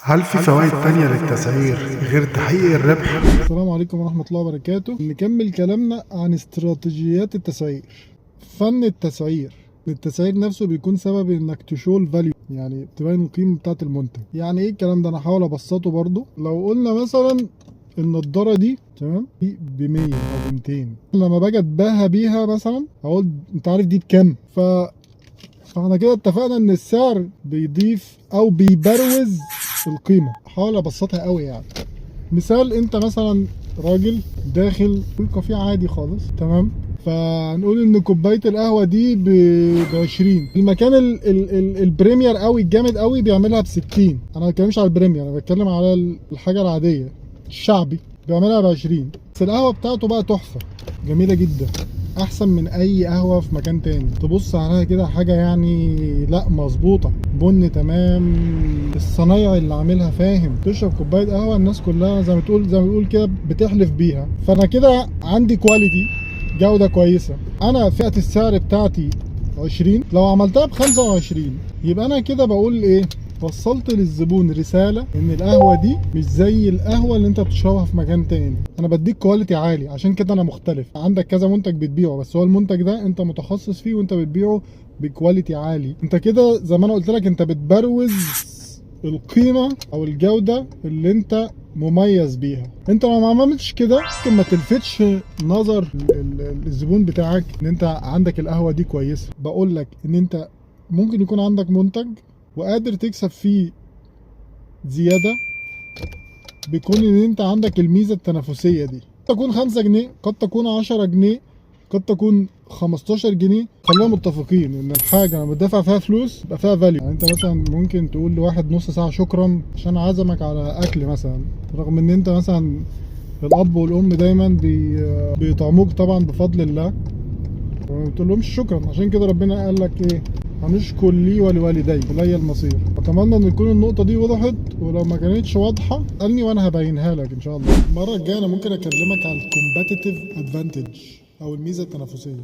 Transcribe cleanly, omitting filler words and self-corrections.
هل في فوائد تانية للتسعير غير تحقيق الربح؟ السلام عليكم ورحمة الله وبركاته. نكمل كلامنا عن استراتيجيات التسعير. فن التسعير نفسه بيكون سبب انك تشول فاليو، يعني تبين القيمة بتاعت المنتج. يعني ايه الكلام ده؟ انا هحاول ابسطه برضو. لو قلنا مثلا النضارة دي تمام دي ب 100 او ب 200، لما باجي اتباهى بيها مثلا اقول انت عارف دي بكام؟ فاحنا كده اتفقنا ان السعر بيضيف او بيبروز القيمة. هحاول ابسطها قوي يعني. مثال، انت مثلا راجل داخل في كافيه عادي خالص، تمام؟ فنقول ان كوبايه القهوه دي ب 20. المكان البريمير قوي الجامد قوي بيعملها ب 60. انا ما بتكلمش على البريمير، انا بتكلم على الحاجه العاديه الشعبي، بيعملها ب 20. بس القهوه بتاعته بقى تحفه، جميله جدا، احسن من اي قهوه في مكان تاني. تبص عليها كده حاجه يعني لا مظبوطه، بن تمام، الصنايعي اللي عاملها فاهم. تشرب كوبايه قهوه الناس كلها زي ما بتقول كده بتحلف بيها. فانا كده عندي كواليتي، جوده كويسه. انا فئه السعر بتاعتي 20، لو عملتها ب 25 يبقى انا كده بقول ايه؟ وصلت للزبون رسالة ان القهوة دي مش زي القهوة اللي انت بتشربها في مكان تاني. انا بديك كواليتي عالي، عشان كده انا مختلف. عندك كذا منتج بتبيعه، بس هو المنتج ده انت متخصص فيه وانت بتبيعه بكواليتي عالي. انت كده زي ما انا قلت لك، انت بتبروز القيمة او الجودة اللي انت مميز بيها. انت لو ما عملتش كده ممكن ما تلفتش نظر الزبون بتاعك ان انت عندك القهوة دي كويسة. بقول لك ان انت ممكن يكون عندك منتج وقادر تكسب فيه زيادة، بيكون ان انت عندك الميزة التنافسية دي. قد تكون 5 جنيه، قد تكون 10 جنيه، قد تكون 15 جنيه. خلينا متفقين ان الحاجة لما بدفع فيها فلوس يبقى فيها فاليو. يعني انت مثلا ممكن تقول لواحد نص ساعة شكرا عشان عزمك على اكل مثلا، رغم ان انت مثلا الاب والام دايما بيطعموك طبعا بفضل الله، وما بتقولهمش شكرا. عشان كده ربنا قال لك ايه؟ هنشكر لي ولوالدي الي المصير. اتمنى ان تكون النقطه دي وضحت، ولو ما كانتش واضحه اسالني وانا هبينها لك ان شاء الله. المره الجايه انا ممكن اكلمك عن الكومباتيتيف ادفانتج او الميزه التنافسيه.